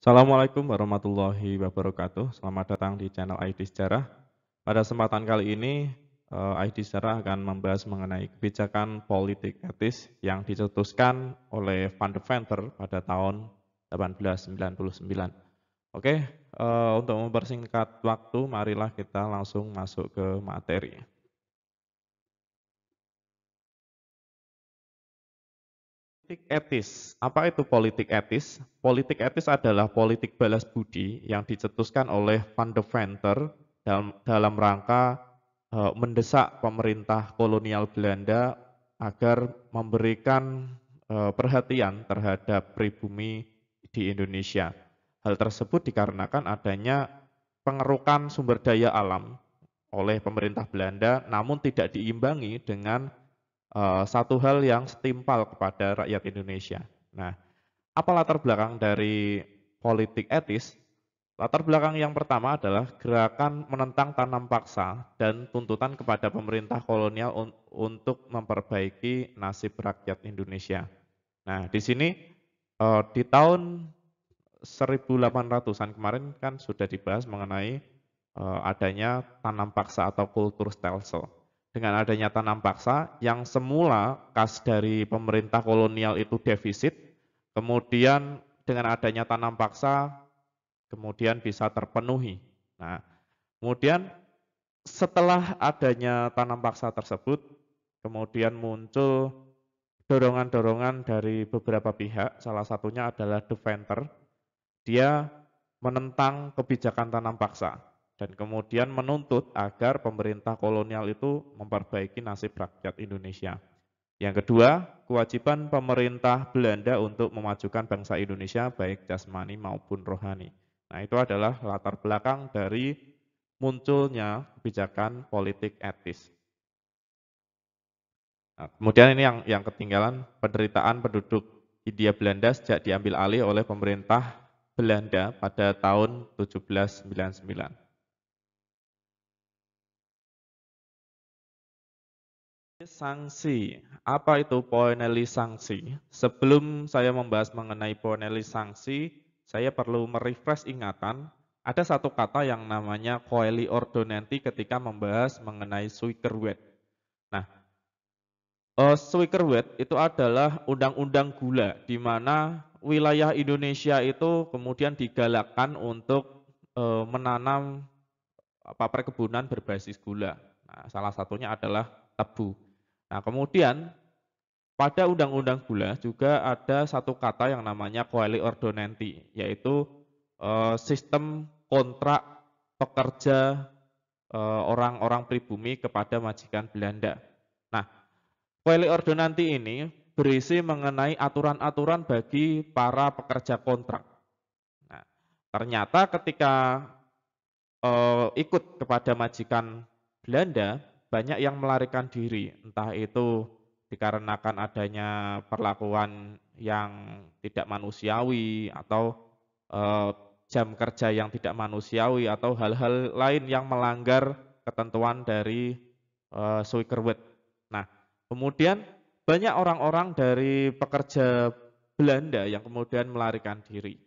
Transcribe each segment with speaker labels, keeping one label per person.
Speaker 1: Assalamualaikum warahmatullahi wabarakatuh. Selamat datang di channel ID Sejarah. Pada kesempatan kali ini, ID Sejarah akan membahas mengenai kebijakan politik etis yang dicetuskan oleh Van de Venter pada tahun 1899. Oke, untuk mempersingkat waktu, marilah kita langsung masuk ke materi. Politik etis. Apa itu politik etis? Politik etis adalah politik balas budi yang dicetuskan oleh Van de Venter dalam rangka mendesak pemerintah kolonial Belanda agar memberikan perhatian terhadap pribumi di Indonesia. Hal tersebut dikarenakan adanya pengerukan sumber daya alam oleh pemerintah Belanda, namun tidak diimbangi dengan satu hal yang setimpal kepada rakyat Indonesia. Nah, apa latar belakang dari politik etis? Latar belakang yang pertama adalah gerakan menentang tanam paksa dan tuntutan kepada pemerintah kolonial untuk memperbaiki nasib rakyat Indonesia. Nah, di sini di tahun 1800-an kemarin kan sudah dibahas mengenai adanya tanam paksa atau kultur stelsel. Dengan adanya tanam paksa yang semula kas dari pemerintah kolonial itu defisit, kemudian dengan adanya tanam paksa kemudian bisa terpenuhi. Nah, kemudian setelah adanya tanam paksa tersebut, kemudian muncul dorongan-dorongan dari beberapa pihak, salah satunya adalah De Venter. Dia menentang kebijakan tanam paksa dan kemudian menuntut agar pemerintah kolonial itu memperbaiki nasib rakyat Indonesia. Yang kedua, kewajiban pemerintah Belanda untuk memajukan bangsa Indonesia baik jasmani maupun rohani. Nah, itu adalah latar belakang dari munculnya kebijakan politik etis. Nah, kemudian ini yang ketinggalan, penderitaan penduduk Hindia Belanda sejak diambil alih oleh pemerintah Belanda pada tahun 1799. Sanksi. Apa itu Poeneli sanksi? Sebelum saya membahas mengenai Poeneli sanksi, saya perlu merefresh ingatan. Ada satu kata yang namanya coeli ordonanti ketika membahas mengenai suikerwet. Nah, suikerwet itu adalah undang-undang gula, di mana wilayah Indonesia itu kemudian digalakkan untuk menanam perkebunan berbasis gula. Nah, salah satunya adalah tebu. Nah, kemudian pada undang-undang gula juga ada satu kata yang namanya coeli ordonanti, yaitu sistem kontrak pekerja orang-orang pribumi kepada majikan Belanda. Nah, coeli ordonanti ini berisi mengenai aturan-aturan bagi para pekerja kontrak. Nah, ternyata ketika ikut kepada majikan Belanda, banyak yang melarikan diri, entah itu dikarenakan adanya perlakuan yang tidak manusiawi atau jam kerja yang tidak manusiawi atau hal-hal lain yang melanggar ketentuan dari Suikerwet. Nah, kemudian banyak orang-orang dari pekerja Belanda yang kemudian melarikan diri.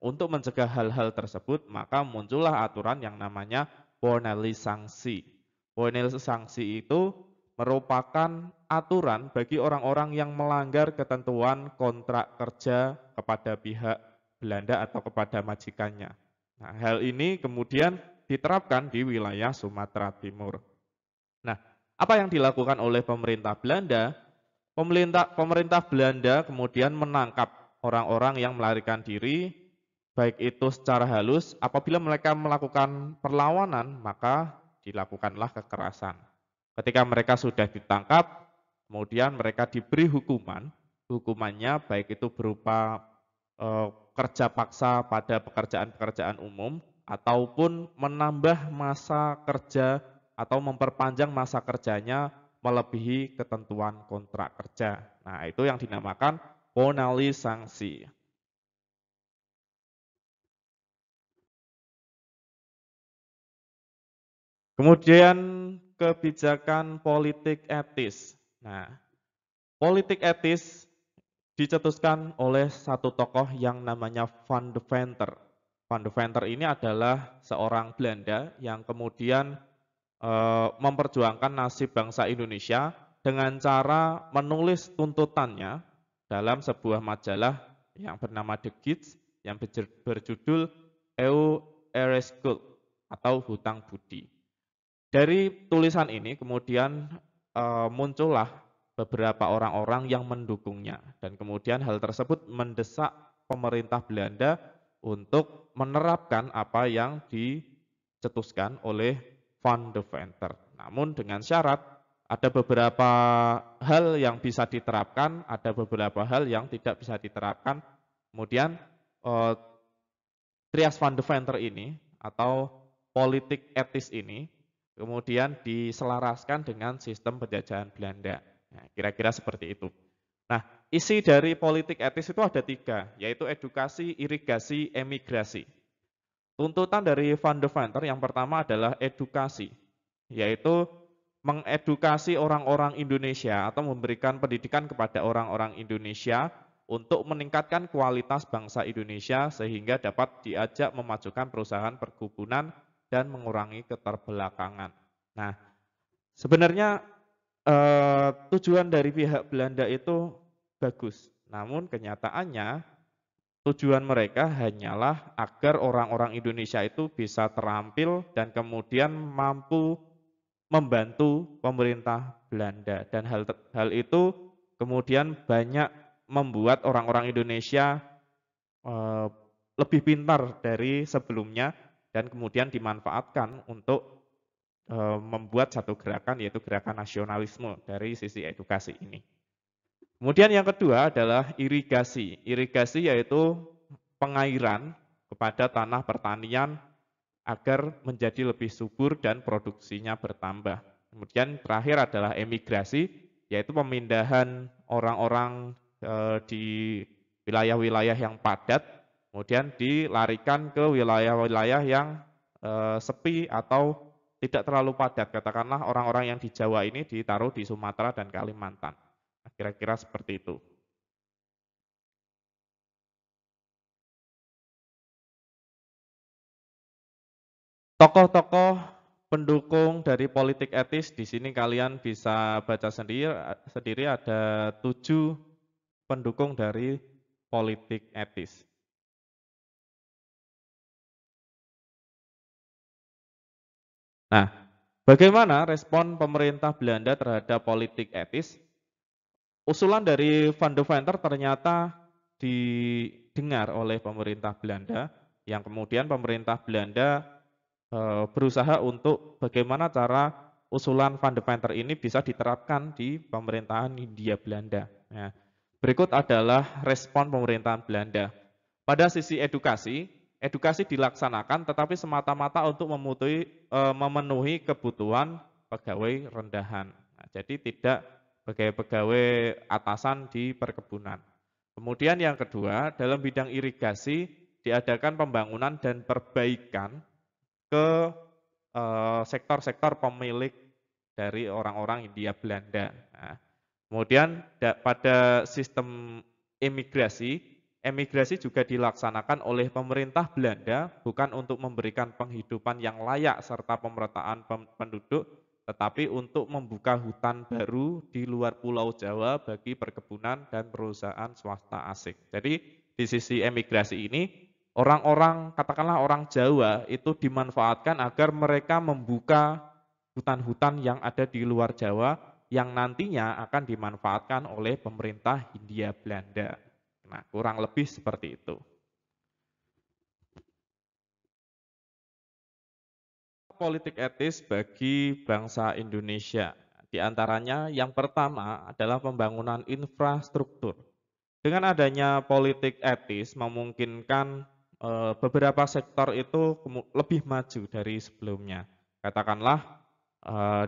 Speaker 1: Untuk mencegah hal-hal tersebut, maka muncullah aturan yang namanya Poeneli sanksi. Poeneli sanksi itu merupakan aturan bagi orang-orang yang melanggar ketentuan kontrak kerja kepada pihak Belanda atau kepada majikannya. Nah, hal ini kemudian diterapkan di wilayah Sumatera Timur. Nah, apa yang dilakukan oleh pemerintah Belanda? Pemerintah Belanda kemudian menangkap orang-orang yang melarikan diri, baik itu secara halus, apabila mereka melakukan perlawanan, maka dilakukanlah kekerasan. Ketika mereka sudah ditangkap, kemudian mereka diberi hukuman, hukumannya baik itu berupa kerja paksa pada pekerjaan-pekerjaan umum, ataupun menambah masa kerja atau memperpanjang masa kerjanya melebihi ketentuan kontrak kerja. Nah, itu yang dinamakan Poeneli sanksi. Kemudian kebijakan politik etis. Nah, politik etis dicetuskan oleh satu tokoh yang namanya Van de Venter. Van de Venter ini adalah seorang Belanda yang kemudian memperjuangkan nasib bangsa Indonesia dengan cara menulis tuntutannya dalam sebuah majalah yang bernama The Gids yang berjudul Eu Erescul atau Hutang Budi. Dari tulisan ini kemudian muncullah beberapa orang-orang yang mendukungnya dan kemudian hal tersebut mendesak pemerintah Belanda untuk menerapkan apa yang dicetuskan oleh Van de Venter. Namun dengan syarat ada beberapa hal yang bisa diterapkan, ada beberapa hal yang tidak bisa diterapkan. Kemudian eh, Trias Van de Venter ini atau politik etis ini kemudian diselaraskan dengan sistem penjajahan Belanda. Nah, kira-kira seperti itu. Nah, isi dari politik etis itu ada 3, yaitu edukasi, irigasi, emigrasi. Tuntutan dari Van de Venter yang pertama adalah edukasi, yaitu mengedukasi orang-orang Indonesia atau memberikan pendidikan kepada orang-orang Indonesia untuk meningkatkan kualitas bangsa Indonesia sehingga dapat diajak memajukan perusahaan perkebunan dan mengurangi keterbelakangan. Nah, sebenarnya tujuan dari pihak Belanda itu bagus, namun kenyataannya tujuan mereka hanyalah agar orang-orang Indonesia itu bisa terampil dan kemudian mampu membantu pemerintah Belanda dan hal itu kemudian banyak membuat orang-orang Indonesia eh, lebih pintar dari sebelumnya dan kemudian dimanfaatkan untuk membuat satu gerakan yaitu gerakan nasionalisme dari sisi edukasi ini. Kemudian yang kedua adalah irigasi. Irigasi yaitu pengairan kepada tanah pertanian agar menjadi lebih subur dan produksinya bertambah. Kemudian terakhir adalah emigrasi, yaitu pemindahan orang-orang di wilayah-wilayah yang padat, kemudian dilarikan ke wilayah-wilayah yang sepi atau tidak terlalu padat. Katakanlah orang-orang yang di Jawa ini ditaruh di Sumatera dan Kalimantan. Kira-kira seperti itu. Tokoh-tokoh pendukung dari politik etis di sini kalian bisa baca sendiri ada 7 pendukung dari politik etis. Nah, bagaimana respon pemerintah Belanda terhadap politik etis? Usulan dari Van de Venter ternyata didengar oleh pemerintah Belanda, yang kemudian pemerintah Belanda berusaha untuk bagaimana cara usulan Van de Venter ini bisa diterapkan di pemerintahan Hindia Belanda. Nah, berikut adalah respon pemerintahan Belanda. Pada sisi edukasi, edukasi dilaksanakan tetapi semata-mata untuk memenuhi kebutuhan pegawai rendahan. Nah, jadi tidak pegawai-pegawai atasan di perkebunan. Kemudian yang kedua, dalam bidang irigasi diadakan pembangunan dan perbaikan ke sektor-sektor pemilik dari orang-orang Hindia Belanda. Nah, kemudian pada sistem emigrasi, emigrasi juga dilaksanakan oleh pemerintah Belanda bukan untuk memberikan penghidupan yang layak serta pemerataan penduduk, tetapi untuk membuka hutan baru di luar Pulau Jawa bagi perkebunan dan perusahaan swasta asing. Jadi di sisi emigrasi ini orang-orang, katakanlah orang Jawa itu dimanfaatkan agar mereka membuka hutan-hutan yang ada di luar Jawa yang nantinya akan dimanfaatkan oleh pemerintah Hindia Belanda. Nah, kurang lebih seperti itu. Politik etis bagi bangsa Indonesia. Di antaranya yang pertama adalah pembangunan infrastruktur. Dengan adanya politik etis memungkinkan beberapa sektor itu lebih maju dari sebelumnya. Katakanlah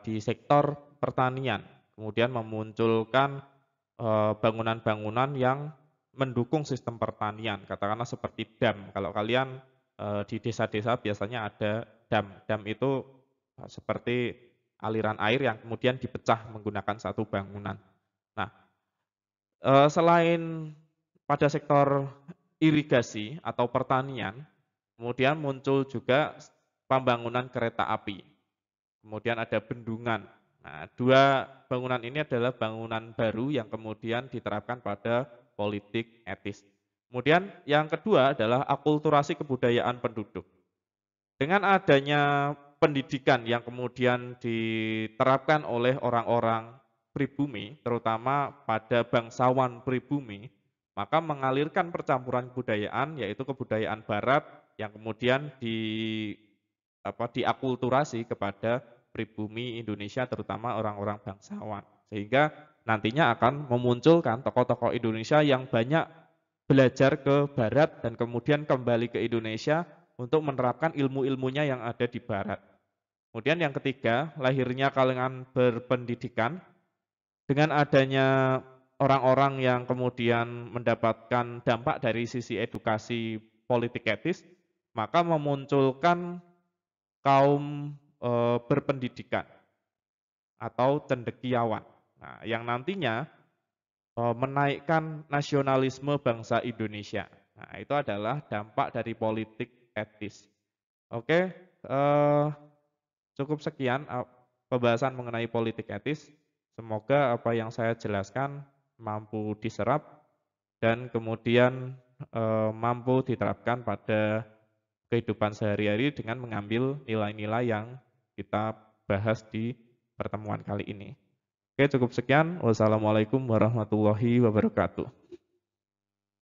Speaker 1: di sektor pertanian, kemudian memunculkan bangunan-bangunan yang mendukung sistem pertanian, katakanlah seperti dam. Kalau kalian di desa-desa biasanya ada dam. Dam itu seperti aliran air yang kemudian dipecah menggunakan satu bangunan. Nah, Selain pada sektor irigasi atau pertanian, kemudian muncul juga pembangunan kereta api, kemudian ada bendungan. Nah, 2 bangunan ini adalah bangunan baru yang kemudian diterapkan pada politik etis. Kemudian yang kedua adalah akulturasi kebudayaan penduduk. Dengan adanya pendidikan yang kemudian diterapkan oleh orang-orang pribumi, terutama pada bangsawan pribumi, maka mengalirkan percampuran kebudayaan, yaitu kebudayaan barat yang kemudian diakulturasi kepada pribumi Indonesia, terutama orang-orang bangsawan. Sehingga nantinya akan memunculkan tokoh-tokoh Indonesia yang banyak belajar ke barat dan kemudian kembali ke Indonesia untuk menerapkan ilmu-ilmunya yang ada di barat. Kemudian yang ketiga, lahirnya kalangan berpendidikan dengan adanya orang-orang yang kemudian mendapatkan dampak dari sisi edukasi politik etis, maka memunculkan kaum berpendidikan atau cendekiawan. Nah, yang nantinya menaikkan nasionalisme bangsa Indonesia. Nah, itu adalah dampak dari politik etis. Oke, cukup sekian pembahasan mengenai politik etis. Semoga apa yang saya jelaskan mampu diserap dan kemudian mampu diterapkan pada kehidupan sehari-hari dengan mengambil nilai-nilai yang kita bahas di pertemuan kali ini. Oke, cukup sekian. Wassalamualaikum warahmatullahi wabarakatuh.